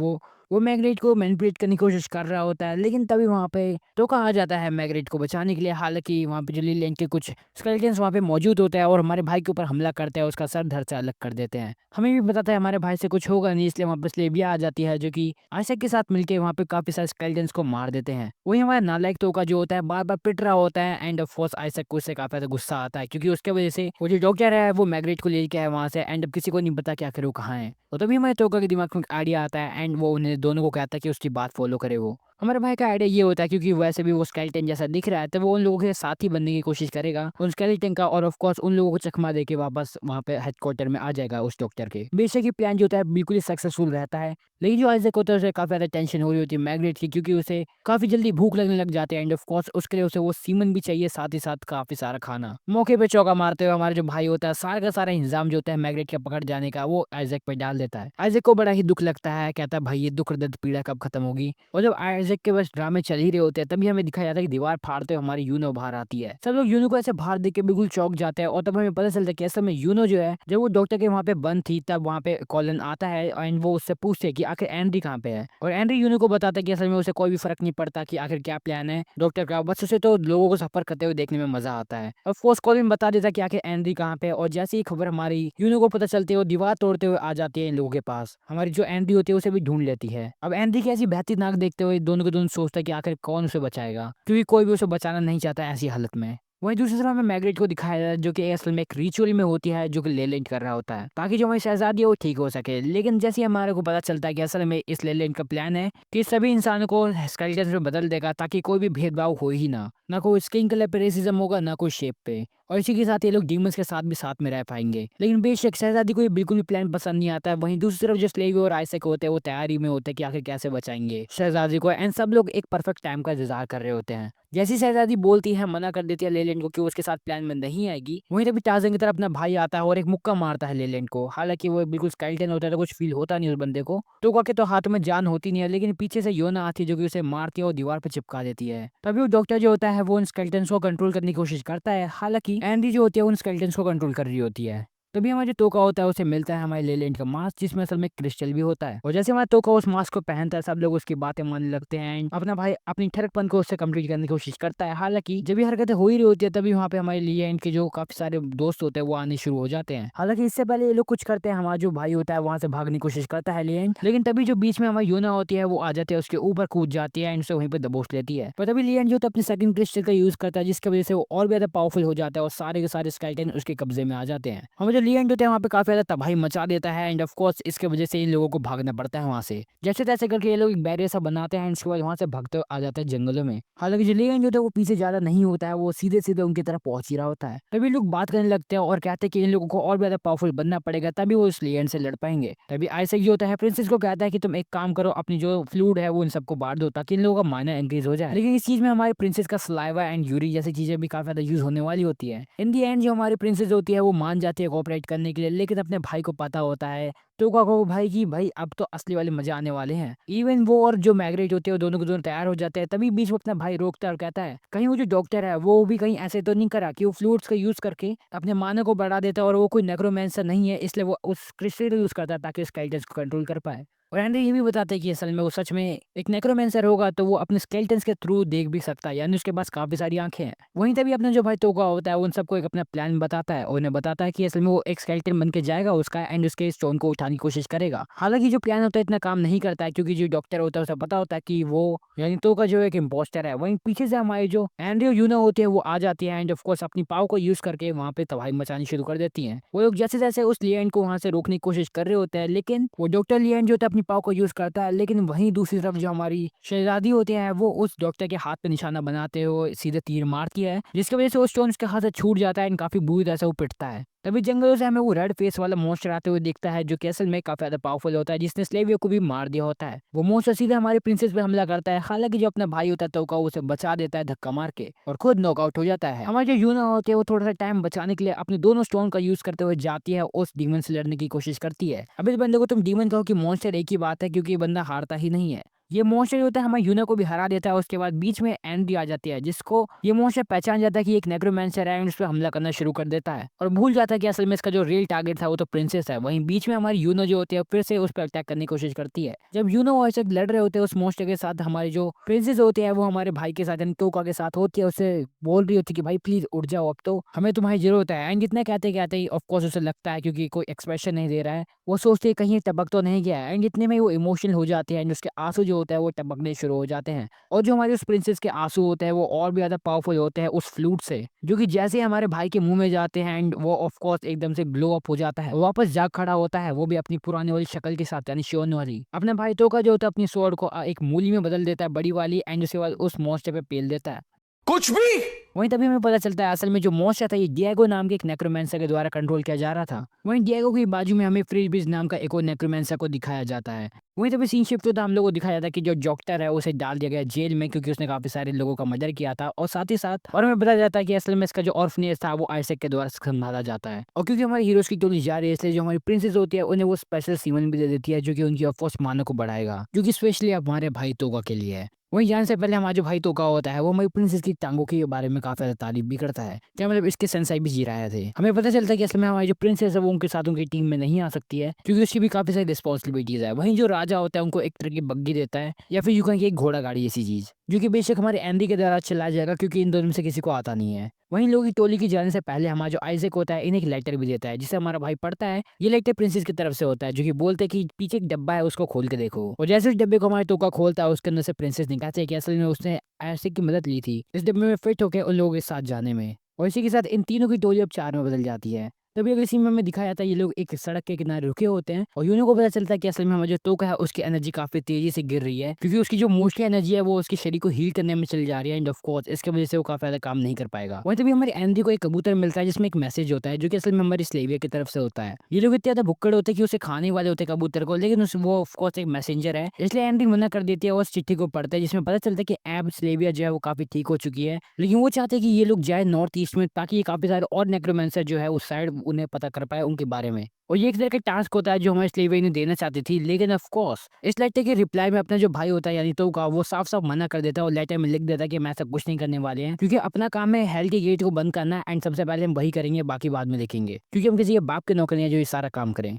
वो मैग्रेट को मैनिपुलेट करने की कोशिश कर रहा होता है, लेकिन तभी वहाँ पे तोका आ जाता है मैग्रेट को बचाने के लिए। हालांकि वहाँ पे जो लेलैंड के कुछ स्केलेटन्स वहाँ पे मौजूद होते हैं और हमारे भाई के ऊपर हमला करते हैं, उसका सर धड़ से अलग कर देते हैं। हमें भी बताता है हमारे भाई से कुछ होगा नहीं, इसलिए वहाँ पे स्लेविया आ जाती है जो कि आइजैक के साथ मिलकर वहाँ पे काफी सारे स्केलेटन्स को मार देते हैं। वही हमारा नालायक तोका जो होता है बार बार पिट रहा होता है एंड ऑफ कोर्स आइजैक को उससे काफी ज्यादा गुस्सा आता है, क्योंकि उसके वजह से वो जो डॉक्टर है वो मैग्रेट को लेके आया वहाँ से एंड अब किसी को नहीं पता कि आखिर वो कहाँ है। और तभी हमारे तोका के दिमाग में आइडिया आता है एंड वो उन्हें दोनों को कहता है कि उसकी बात फॉलो करे। वो हमारे भाई का आइडिया ये होता है क्योंकि वैसे भी वो स्केलेटन जैसा दिख रहा है तो वो उन लोगों के साथ ही बनने की कोशिश करेगा उन स्केलेटन का, और ऑफ कोर्स उन लोगों को चकमा दे के वापस वहाँ पे हेडक्वार्टर में आ जाएगा उस डॉक्टर के। बेशक ये प्लान जो होता है बिल्कुल ही सक्सेसफुल रहता है, लेकिन जो आइजैक होता है उसे काफी ज्यादा टेंशन हो रही होती है मैग्रेट की, क्योंकि उसे काफी जल्दी भूख लगने लग जाती है एंड ऑफ कोर्स उसके लिए उसे वो सीमन भी चाहिए, साथ ही साथ काफी सारा खाना। मौके पे चौका मारते हुए हमारा जो भाई होता है सारा का सारा इंतजाम जो होता है मैग्रेट के पकड़ जाने का वो आइजैक पे डाल देता है। आइजैक को बड़ा ही दुख लगता है, कहता है भाई ये दुख दर्द पीड़ा कब खत्म होगी। और जब आइजैक के बस ड्रामे चल ही रहे होते हैं तभी हमें दिखाया जाता है कि दीवार फाड़ते हुए हमारी यूनो बाहर आती है। सब लोग यूनो को ऐसे बाहर देख के बिल्कुल चौंक जाते हैं और तब हमें पता चलता है कि असल में यूनो जो है जब वो डॉक्टर के वहाँ पे बंद थी तब वहाँ पे कॉलन आता है एंड वो उससे पूछते हैं कि आखिर एंड्री कहाँ पे है। और एंड्री यूनो को बताता है कि असल में उसे कोई भी फर्क नहीं पड़ता कि आखिर क्या प्लान है डॉक्टर का, बस उसे तो लोगों को सफर करते हुए देखने में मजा आता है। और फोर्स कॉलिन बता देता है कि आखिर एंड्री कहाँ पे, और जैसे ही खबर हमारी यूनो को पता चलती है वो दीवार तोड़ते हुए आ जाती है इन लोगों के पास। हमारी जो एंड्री होती है उसे भी ढूंढ लेती है। अब एंड्री की ऐसी बेहतरीन नाक देखते हुए दोनों के दोनों सोचता है कि आखिर कौन उसे बचाएगा, क्योंकि कोई भी उसे बचाना नहीं चाहता ऐसी हालत में। वहीं दूसरी तरफ हमें मैग्रेट को दिखाया जाता है जो कि असल में एक रिचुअल में होती है जो कि लेलैंड कर रहा होता है ताकि जो हमारी शहजादी है वो ठीक हो सके। लेकिन जैसे ही हमारे को पता चलता है कि असल में इस लेलैंड का प्लान है कि सभी इंसानों को स्केलेटन में बदल देगा ताकि कोई भी भेदभाव हो ही ना कोई स्किन कलर पे रेसिज्म होगा ना कोई शेप पे, और इसी के साथ ये लोग डीमंस के साथ भी साथ में रह पाएंगे। लेकिन बेशक शहजादी को ये बिल्कुल भी प्लान पसंद नहीं आता है। वहीं दूसरी तरफ जो स्लेवी और आइजैक होते हैं वो तैयारी में होते हैं कि आखिर कैसे बचाएंगे शहजादी को, एंड सब लोग एक परफेक्ट टाइम का इंतजार कर रहे होते हैं। जैसी शहजादी बोलती है मना कर देती है लेलैंड को कि वो उसके साथ प्लान में नहीं आएगी, वहीं तभी टार्ज़न की तरफ अपना भाई आता है और एक मुक्का मारता है लेलैंड को। हालांकि वो बिल्कुल स्केलेटन होता है तो कुछ फील होता नहीं उस बंदे को, तो हाथ में जान होती नहीं है, लेकिन पीछे से योना आती है जो कि उसे मारती है और दीवार पर चिपका देती है। तभी वो डॉक्टर जो होता है वो उन स्केलेटन्स को कंट्रोल करने की कोशिश करता है। हालांकि एंडी जो होती है उन स्केलेटन्स को कंट्रोल कर रही होती है। तभी हमारा जो तोका होता है उसे मिलता है हमारे लेलैंड का मास्क, जिसमें असल में क्रिस्टल भी होता है। और जैसे हमारा तोका उस मास्क को पहनता है, सब लोग उसकी बातें मानने लगते हैं एंड अपना भाई अपनी ठरकपन को उससे कंप्लीट करने की कोशिश करता है। हालांकि जब ये हरकतें हो ही रही होती है तभी वहाँ पे हमारे लेलैंड के जो काफी सारे दोस्त होते हैं वो आने शुरू हो जाते हैं। हालांकि इससे पहले ये लोग कुछ करते हैं, हमारा जो भाई होता है वहाँ से भागने की कोशिश करता है लेलैंड, लेकिन तभी जो बीच में हमारी यूना होती है वो आ जाती है, उसके ऊपर कूद जाती है एंड उसे वहीं पे दबोच लेती है। पर तभी लेलैंड जो होता है अपने सेकंड क्रिस्टल का यूज करता है, जिसकी वजह से वो और भी ज्यादा पावरफुल हो जाता है और सारे के सारे स्केलेटन उसके कब्जे में आ जाते हैं। हमें जो लेलैंड होता है वहाँ पे काफी ज्यादा तबाही मचा देता है एंड ऑफ कोर्स इसके वजह से इन लोगों को भागना पड़ता है वहाँ से। जैसे तैसे करके ये लोग एक बैरियर सा बनाते हैं एंड उसके बाद वहाँ से भागते आ जाते हैं जंगलों में। हालांकि जो लेलैंड होता है वो पीछे ज्यादा नहीं होता है, वो सीधे सीधे उनकी तरफ पहुंच ही रहा होता है। तभी लोग बात करने लगते हैं और कहते हैं कि इन लोगों को और भी ज्यादा पावरफुल बनना पड़ेगा तभी वो उस लेलैंड से लड़ पाएंगे। तभी आइजैक जो होता है प्रिंसेस को कहता है कि तुम एक काम करो, अपनी जो फ्लूइड है वो इन सबको बांट दो ताकि इन लोगों का माइना इंक्रीज हो जाए। लेकिन इस चीज में हमारे प्रिंसेस का सलाइवा एंड यूरी जैसी चीजें भी काफी ज्यादा यूज होने वाली होती है। इन दी एंड जो हमारी प्रिंसेस होती है वो मान जाती है कोऑपरेट करने के लिए, लेकिन अपने भाई को पता होता है टोका को भाई की भाई अब तो असली वाले मजे आने वाले हैं। इवन वो और जो मैग्रेट होते हैं वो दोनों के दोनों तैयार हो जाते हैं। तभी बीच में अपना भाई रोकता है और कहता है कहीं वो जो डॉक्टर है वो भी कहीं ऐसे तो नहीं करा कि वो फ्लूइड्स का यूज करके अपने माना को बढ़ा देता है, और वो कोई नेक्रोमैंसर नहीं है इसलिए वो उस क्रिस्टल यूज करता है ताकि उस स्केलेटन्स को कंट्रोल कर पाए। और एंड्री ये भी बताते हैं कि असल में वो सच में एक नेक्रोमैंसर होगा तो वो अपने स्केलेटन्स के थ्रू देख भी सकता है, यानी उसके पास काफी सारी आंखें हैं। वहीं तभी अपना जो भाई तोका होता है उन सबको एक अपना प्लान बताता है और उन्हें बताता है कि असल में वो एक स्केलेटन बन के जाएगा उसका एंड उसके स्टोन को उठाने की कोशिश करेगा। हालांकि जो प्लान होता है इतना काम नहीं करता है क्योंकि जो डॉक्टर होता है उसे पता होता है कि वो यानी तोका जो एक इम्पोस्टर है। वहीं पीछे से हमारे जो एंड्री और यूना होती है वो आ जाती है एंड ऑफ कोर्स अपनी पावर को यूज करके वहाँ पे तबाही मचानी शुरू कर देती हैं। वो लोग जैसे जैसे उस लिएंड को वहाँ से रोकने की कोशिश कर रहे होते हैं, लेकिन वो डॉक्टर लिएंड जो होता है अपनी पावर को यूज करता है, लेकिन वहीं दूसरी तरफ जो हमारी शहजादी होती है वो उस डॉक्टर के हाथ पे निशाना बनाते हुए सीधे तीर मारती है, जिसकी वजह से वो स्टोन उसके हाथ से छूट जाता है एंड काफी बुरी तरह से वो पिटता है। तभी जंगलों से हमें वो रेड फेस वाला मॉन्स्टर आते हुए दिखता है जो कि असल में काफी ज्यादा पावरफुल होता है, जिसने स्लेवियो को भी मार दिया होता है। वो मॉन्स्टर सीधे हमारे प्रिंसेस पे हमला करता है, हालांकि जो अपना भाई होता है तोका उसे बचा देता है धक्का मार के और खुद नॉकआउट हो जाता है। हमारे जो यूना होती है वो थोड़ा सा टाइम बचाने के लिए अपने दोनों स्टोन का यूज करते हुए जाती है उस डीमन से लड़ने की कोशिश करती है। अब इस बंदे को तुम डीमन कहो कि मॉन्स्टर एक ही बात है क्योंकि ये बंदा हारता ही नहीं है। ये मॉन्स्टर होता है हमारे यूना को भी हरा देता है। उसके बाद बीच में एंड्री आ जाती है जिसको ये मॉन्स्टर पहचान जाता है कि एक नेक्रोमैंसर है एंड उस पर हमला करना शुरू कर देता है और भूल जाता है कि असल में इसका जो रियल टारगेट था वो तो प्रिंसेस है। वहीं बीच में हमारी यूनो जो होती है फिर से उस पर अटैक करने की कोशिश करती है। जब यूनो और सब लड़ रहे होते हैं उस मॉन्स्टर के साथ, हमारी जो प्रिंसेस होती है वो हमारे भाई के साथ यानी तोका के साथ होती है, उसे बोल रही होती है कि भाई प्लीज उठ जाओ, अब तो हमें तुम्हारी जरूरत है। एंड जितना कहते ही ऑफकोर्स उसे लगता है क्योंकि कोई एक्सप्रेशन नहीं दे रहा है, वो सोचते है कहीं टपक तो नहीं गया है एंड जितने में वो इमोशनल हो जाते हैं एंड उसके आंसू जो होता है वो टपकने शुरू हो जाते हैं। और जो हमारे उस प्रिंसेस के आंसू होते हैं वो और भी ज्यादा पावरफुल होते हैं उस फ्लूट से, जो कि जैसे हमारे भाई के मुंह में जाते हैं एंड वो ऑफ कोर्स एकदम से ग्लो अप हो जाता है, वापस जाग खड़ा होता है, वो भी अपनी पुरानी वाली शक्ल के साथ यानी शिवन वाली। अपने भाई तो का जो होता है अपनी स्वॉर्ड को एक मूली में बदल देता है बड़ी वाली एंड उसके बाद उस मॉन्स्टर पे पेल देता है। कुछ भी वहीं तभी हमें पता चलता है असल में जो मॉन्स्टर था ये डिएगो नाम के एक नेक्रोमैंसर के द्वारा कंट्रोल किया जा रहा था। वहीं डिएगो की बाजू में हमें फ्रीज नाम का एक और नेक्रोमैंसर को दिखाया जाता है। वहीं तभी सीन शिफ्ट होता है, हम लोग को दिखाया जाता है कि जो डॉक्टर है उसे डाल दिया गया जेल में क्योंकि उसने काफी सारे लोगों का मर्डर किया था। और साथ ही साथ और हमें बताया जाता है कि असल में इसका जो ऑर्फनेज था वो आइजैक के द्वारा संभाला जाता है। और क्योंकि हमारे हीरोज की टोली जा रही है इसलिए जो हमारी प्रिंसेस होती है उन्हें वो स्पेशल सीमन भी दे देती है जो कि उनकी ऑफकोर्स मानो को बढ़ाएगा, जो कि स्पेशली हमारे भाई तोगा के लिए है। वहीं जाने से पहले हमारा जो भाई तोका होता है वो हमारी प्रिंसेस की टांगों के बारे में काफी ज्यादा तारीफ भी करता है, क्या मतलब इसके सेंसाई भी जी रहे थे। हमें पता चलता है कि असल में हमारी जो प्रिंसेस है वो उनके साथ उनकी टीम में नहीं आ सकती है क्योंकि उसकी भी काफी सारी रिस्पॉन्सिबिलिटीज है। वहीं जो राजा होता है उनको एक तरह की बग्गी देता है या फिर यूं कहें कि एक घोड़ा गाड़ी जैसी चीज, जो कि बेशक हमारे एंडी के द्वारा चलाया जाएगा क्योंकि इन दोनों में से किसी को आता नहीं है। वहीं लोगों की टोली की जाने से पहले हमारा जो आइजैक होता है इन्हें एक लेटर भी देता है जिसे हमारा भाई पढ़ता है। ये लेटर प्रिंसेस की तरफ से होता है जो कि बोलते हैं कि पीछे एक डब्बा है उसको खोल के देखो। और जैसे उस डब्बे को हमारे तोका खोलता है उसके अंदर से प्रिंसेस निकालते हैं कि असल में उसने आइजैक की मदद ली थी इस डब्बे में फिट होकर उन लोगों के साथ जाने में। और इसी के साथ इन तीनों की टोली अब 4 में बदल जाती है। तभी अगले सीन में हमें दिखाया जाता है ये लोग एक सड़क के किनारे रुके होते हैं और यूनो को पता चलता है कि असल में हमारा जो तोका है उसकी एनर्जी काफी तेजी से गिर रही है क्योंकि उसकी जो मोस्टली एनर्जी है वो उसके शरीर को हील करने में चली जा रही है एंड ऑफ कोर्स इसके वजह से वो काफी ज्यादा काम नहीं कर पाएगा। वहीं तभी हमारे एंडी को एक कबूतर मिलता है जिसमें एक मैसेज होता है जो कि असल में हमारी स्लेविया की तरफ से होता है। ये लोग इतने ज्यादा भुक्कड़ होते हैं कि उसे खाने वाले होते हैं कबूतर को, लेकिन वो ऑफ कोर्स एक मैसेंजर है इसलिए एंडी मना कर देती है और उस चिट्ठी को पढ़ते हैं जिसमें पता चलता है कि एब स्लेविया जो है वो काफी ठीक हो चुकी है, लेकिन वो चाहते हैं कि ये लोग जाए नॉर्थ ईस्ट में ताकि ये काफी सारे और नेक्रोमैंसर जो है उस साइड उन्हें पता कर पाए उनके बारे में। और ये एक तरह का टास्क होता है जो हमारे स्लेव इन्हें देना चाहती थी, लेकिन ऑफ कोर्स इस लेटर के रिप्लाई में अपना जो भाई होता है यानी तोका, वो साफ साफ मना कर देता है और लेटर में लिख देता है कि हम ऐसा कुछ नहीं करने वाले हैं, क्योंकि अपना काम है हेल के गेट को बंद करना एंड सबसे पहले हम वही करेंगे, बाकी बाद में देखेंगे, क्योंकि हम किसी के बाप के नौकर नहीं है जो ये सारा काम करें।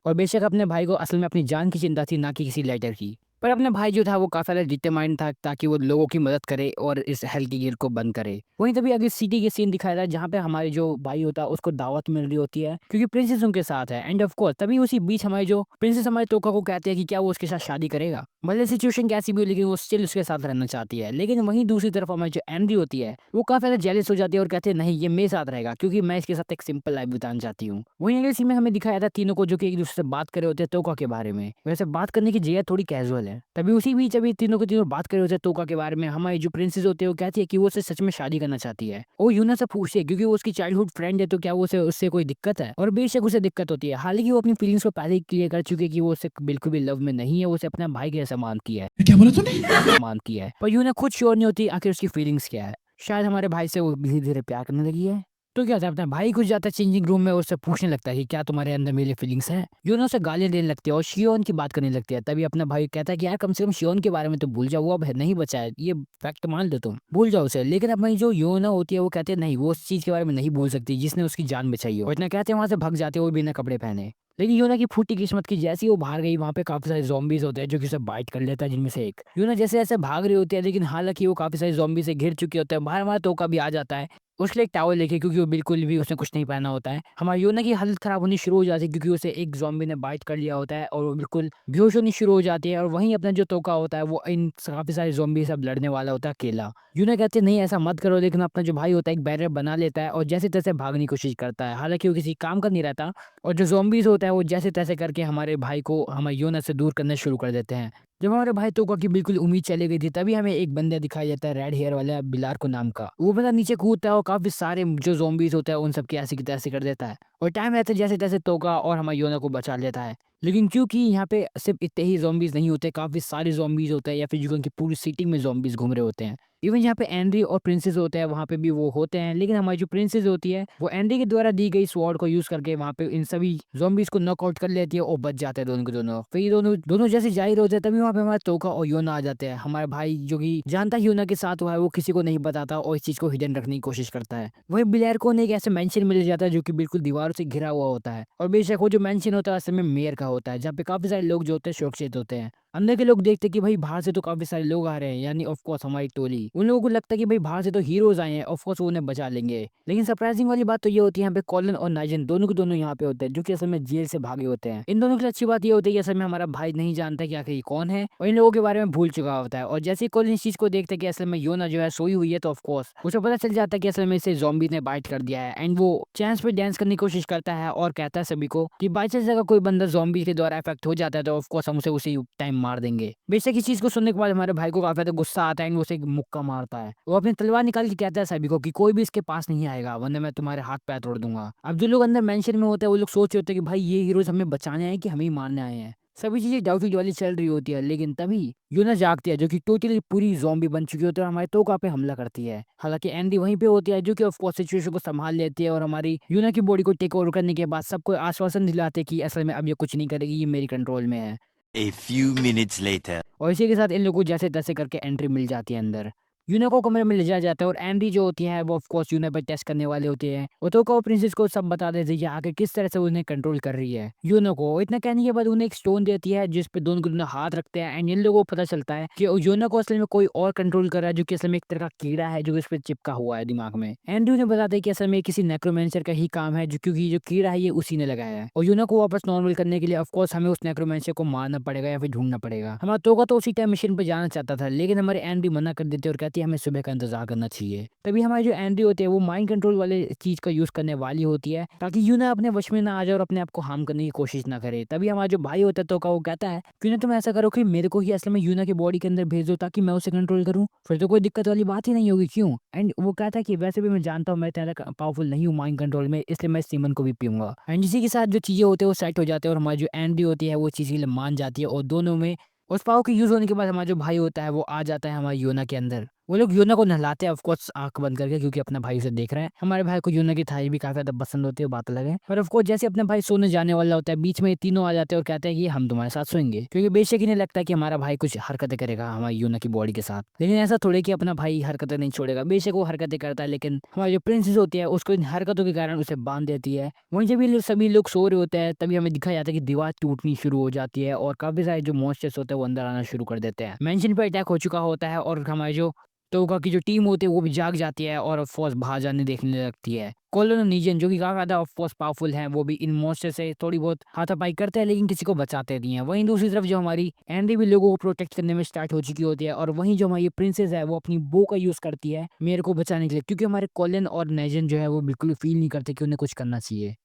और बेशक अपने भाई को असल में अपनी जान की चिंता थी, ना कि किसी लेटर की। पर अपना भाई जो था वो काफी ज्यादा डिटरमाइंड था ताकि वो लोगों की मदद करे और इस हेल की गेट को बंद करे। वहीं तभी आगे सिटी के सीन दिखाया था जहाँ पे हमारे जो भाई होता है उसको दावत मिल रही होती है, क्योंकि प्रिंसेस उनके साथ है। एंड ऑफ कोर्स तभी उसी बीच हमारे जो प्रिंसेस हमारे तोका को कहते हैं कि क्या वो उसके साथ शादी करेगा, भले सिचुएशन कैसी भी हो, लेकिन वो स्टिल उसके साथ रहना चाहती है। लेकिन वहीं दूसरी तरफ हमारी जो एंड्री होती है वो काफी ज्यादा जेलस हो जाती है और कहते हैं नहीं, ये मेरे साथ रहेगा क्योंकि मैं इसके साथ एक सिंपल लाइफ बिताना चाहती हूँ। वहीं अगले सीन में हमें दिखाया था तीनों को जो कि एक दूसरे से बात कर रहे होते हैं तोका के बारे में। वैसे बात करने की जगह थोड़ी कैजुअल है। तभी उसी बीच अभी तीनों के तीनों बात कर रहे होते हैं तोका के बारे में। हमारी जो प्रिंसेस होते हैं वो कहती है कि वो उससे सच में शादी करना चाहती है। और यूना से पूछती है क्योंकि वो उसकी चाइल्डहुड फ्रेंड है तो क्या वो उससे कोई दिक्कत है, और बेशक उसे दिक्कत होती है। हालांकि वो अपनी फीलिंग्स को पहले ही क्लियर कर चुकी है कि वो उससे बिल्कुल भी लव में नहीं है, वो उसे अपना भाई के जैसा मानती है। क्या बोला तूने? पर यूना खुद श्योर नहीं होती आखिर उसकी फीलिंग्स क्या है। शायद हमारे भाई से वो धीरे धीरे प्यार करने लगी है। तो क्या था, अपना भाई घुस जाता है चेंजिंग रूम में और उससे पूछने लगता है कि क्या तुम्हारे अंदर मेरी फीलिंग्स है। यूना उसे गालियां देने लगती है और शियोन की बात करने लगती है। तभी अपना भाई कहता है कि यार कम से कम शियोन के बारे में तो भूल जाओ, वो अब नहीं बचा है, ये फैक्ट मान लो, तुम भूल जाओ उसे। लेकिन अपनी जो योना होती है वो कहते हैं नहीं, वो उस चीज के बारे में नहीं भूल सकती जिसने उसकी जान बचाई हो। और इतना कहते हैं वहां से भाग जाते हैं वो बिना कपड़े पहने। लेकिन यूना की फूटी किस्मत की जैसी वो बाहर गई, वहाँ पे काफी सारे ज़ॉम्बीज होते हैं जो कि उसे बाइट कर लेता है, जिनमें से एक यूना जैसे ऐसे भाग रही होती है, लेकिन हालांकि वो काफी सारे ज़ॉम्बी से घिर चुके होते हैं। बाहर हमारा तोका भी आ जाता है उसके लिए एक टावल लेके, क्योंकि वो बिल्कुल भी उसने कुछ नहीं पहना होता है। हमारी योना की हालत खराब होनी शुरू हो जाती है क्योंकि उसे एक ज़ॉम्बी ने बाइट कर लिया होता है और वो बिल्कुल बेहोश होनी शुरू हो जाती है। और वहीं अपना जो तोका होता है वो इन काफी सारे ज़ॉम्बी सब लड़ने वाला होता है अकेला। यूना कहते हैं नहीं ऐसा मत करो, लेकिन अपना जो भाई होता है एक बैरियर बना लेता है और जैसे तैसे भागने की कोशिश करता है। हालांकि वो किसी काम का नहीं रहता और जो ज़ॉम्बीज़ होता है वो जैसे तैसे करके हमारे भाई को हमारे योना से दूर करना शुरू कर देते हैं। जब हमारे भाई तोका की बिल्कुल उम्मीद चली गई थी तभी हमें एक बंदा दिखाई देता है रेड हेयर वाला बिलार को नाम का। वो बंदा नीचे कूदता है और काफी सारे जो ज़ॉम्बीज़ होते हैं उन सब की ऐसी की तैसी कर देता है और टाइम रहते जैसे तैसे तोका और हमारे योना को बचा लेता है। लेकिन क्योंकि यहाँ पे सिर्फ इतने ही ज़ॉम्बीज़ नहीं होते, काफी सारे ज़ॉम्बीज़ होते हैं या फिर जो की पूरी सिटी में ज़ॉम्बीज़ घूम रहे होते हैं। इवन यहाँ पे एंड्री और प्रिंसेस होते हैं वहाँ पे भी वो होते हैं, लेकिन हमारी जो प्रिंसेस होती है वो एंड्री के द्वारा दी गई स्वॉर्ड को यूज करके वहाँ पे इन सभी ज़ॉम्बीज़ को नॉकआउट कर लेती है और बच जाते हैं दोनों के दोनों। फिर ये दोनों दोनों जैसे जाहिर होते हैं तभी वहाँ पे हमारा तोका और योना आ जाते हैं। हमारे भाई जो कि जानता है योना के साथ हुआ है वो किसी को नहीं बताता और इस चीज को हिडन रखने की कोशिश करता है। वही बिलेर को एक ऐसे मेंशन मिल जाता है जो कि बिल्कुल दीवारों से घिरा हुआ होता है और बेशक वो जो मेंशन होता है असल में मेयर का होता है, जहाँ पे काफी सारे लोग जो होते हैं सुरक्षित होते हैं। अंदर के लोग देखते कि भाई बाहर से तो काफी सारे लोग आ रहे हैं, यानी ऑफ कोर्स हमारी टोली। उन लोगों को लगता है कि भाई बाहर से तो हीरोज आए हैं, ऑफ कोर्स वो उन्हें बचा लेंगे। लेकिन सरप्राइजिंग वाली बात तो ये होती है यहाँ पे कॉलिन और नाइजन दोनों के दोनों यहाँ पे होते हैं जो कि असल में जेल से भागे होते हैं। इन दोनों की अच्छी बात ये होती है कि असल में हमारा भाई नहीं जानता कि आखिर ये कौन है और इन लोगों के बारे में भूल चुका होता है। और जैसे ही कॉलिन इस चीज को देखते हैं कि असल में योना जो है सोई हुई है तो ऑफ कोर्स उसे पता चल जाता है कि असल में इसे ज़ॉम्बी ने बाइट कर दिया है। एंड वो चांस पे डांस करने की कोशिश करता है और कहता है सभी को कि बाई चांस अगर कोई बंदा ज़ॉम्बी के द्वारा इफेक्ट हो जाता है तो ऑफ कोर्स हम उसे उसी टाइम मार देंगे। बेशक इस चीज को सुनने के बाद हमारे भाई को काफी ज्यादा गुस्सा आता है, वो उसे एक मुक्का मारता है। वो अपनी तलवार निकाल के कहता है सभी को कि कोई भी इसके पास नहीं आएगा वरना मैं तुम्हारे हाथ पैर तोड़ दूंगा। अब जो लोग अंदर मेंशन में होते हैं वो लोग सोच रहे होते हैं कि भाई ये हीरोज हमें बचाने आए कि हमें ही मारने आए हैं। सभी चीजें डाउटी वाली चल रही होती है, लेकिन तभी यूना जागती है जो कि टोटली पूरी ज़ॉम्बी बन चुकी होती है और हमारे तोका पे हमला करती है। हालांकि एंडी वहीं पे होती है जो कि ऑफ कोर्स सिचुएशन को संभाल लेती है और हमारी यूना की बॉडी को टेक ओवर करने के बाद सबको आश्वासन दिलाते कि असल में अब ये कुछ नहीं करेगी, ये मेरी कंट्रोल में है। A few minutes later. और इसी के साथ इन लोगों को जैसे तैसे करके एंट्री मिल जाती है अंदर। यूना को कमरे में ले जाया जाता है और एंडी जो होती है वो ऑफ कोर्स यूना पर टेस्ट करने वाले होते हैं। वो तो को प्रिंसेस को सब बता देती है कि आगे किस तरह से उन्हें कंट्रोल कर रही है। यूना को इतना कहने के बाद उन्हें एक स्टोन देती है जिस पे दोनों के दोनों हाथ रखते हैं एंड इन लोगों को पता चलता है कि यूना को असल में कोई और कंट्रोल कर रहा है जो कि असल में एक तरह का कीड़ा है जो इस पे चिपका हुआ है दिमाग में। एंडी उन्हें बताते हैं कि असल में किसी नेक्रोमेंसर का ही काम है जो क्योंकि जो कीड़ा है ये उसी ने लगाया है। और यूना को वापस नॉर्मल करने के लिए ऑफ कोर्स हमें उस नेक्रोमेंसर को मारना पड़ेगा या फिर ढूंढना पड़ेगा। हमारा तोका तो उसी टाइम मिशन पे जाना चाहता था, लेकिन हमारे एंडी मना कर देते और कहती है हमें सुबह का इंतजार करना चाहिए। तभी हमारी जो एंडी होती है वो माइंड कंट्रोल वाले चीज का यूज करने वाली होती है ताकि यूना अपने वश में ना आ जाए और अपने आप को हार्म करने की कोशिश ना करे। तभी हमारा जो भाई होता है तो वो कहता है क्यों ना तुम ऐसा करो कि मेरे को ही असल में यूना की बॉडी के अंदर भेज दो ताकि मैं उसे कंट्रोल करूं, फिर तो कोई दिक्कत वाली बात ही नहीं होगी क्यों। एंड वो कहता है कि वैसे भी मैं जानता हूँ मैं इतना पावरफुल नहीं हूँ माइंड कंट्रोल में, इसलिए मैं सीमन को भी पीऊंगा। एंड इसी के साथ जो चीजें होती है वो सेट हो जाते हैं और हमारी जो एंडी होती है वो चीज के लिए मान जाती है और दोनों में उस पावर के यूज होने के बाद हमारा जो भाई होता है वो आ जाता है हमारे योना के अंदर। वो लोग यूना को नहलाते हैं ऑफ कोर्स आँख बंद करके, क्योंकि अपना भाई उसे देख रहा है। हमारे भाई को यूना की थाली भी काफ़ी ज़्यादा पसंद होती है, बात अलग है। पर ऑफ कोर्स जैसे अपना भाई सोने जाने वाला होता है, बीच में ये तीनों आ जाते हैं और कहते हैं कि हम तुम्हारे साथ सोएंगे, क्योंकि बेशक इन्हें लगता है कि हमारा भाई कुछ हरकतें करेगा हमारी यूना की बॉडी के साथ। लेकिन ऐसा थोड़े कि अपना भाई हरकतें नहीं छोड़ेगा, बेशक वो हरकतें करता है, लेकिन हमारी जो प्रिंसेस होती है उसको इन हरकतों के कारण उसे बांध देती है। वहीं जब ये सभी लोग सो रहे होते हैं, तभी हमें दिखाया जाता है कि दीवार टूटनी शुरू हो जाती है और काफी सारे जो मॉन्स्टर्स होते हैं वो अंदर आना शुरू कर देते हैं। मेंशन पे अटैक हो चुका होता है और हमारे जो टोगा की जो टीम होती है वो भी जाग जाती है और ऑफ कोर्स बाहर जाने देखने लगती है। कोलोन और नीजन जो कि काफी ज्यादा ऑफ कोर्स पावरफुल हैं, वो भी इन मॉन्स्टर से थोड़ी बहुत हाथापाई करते हैं, लेकिन किसी को बचाते नहीं है। वहीं दूसरी तरफ जो हमारी एंडी भी लोगों को प्रोटेक्ट करने में स्टार्ट हो चुकी होती है, और वहीं जो हमारी प्रिंसेस है वो अपनी बो का यूज करती है मेरे को बचाने के लिए, क्योंकि हमारे कोलन और नेजन जो है वो बिल्कुल फील नहीं करते कि उन्हें कुछ करना चाहिए।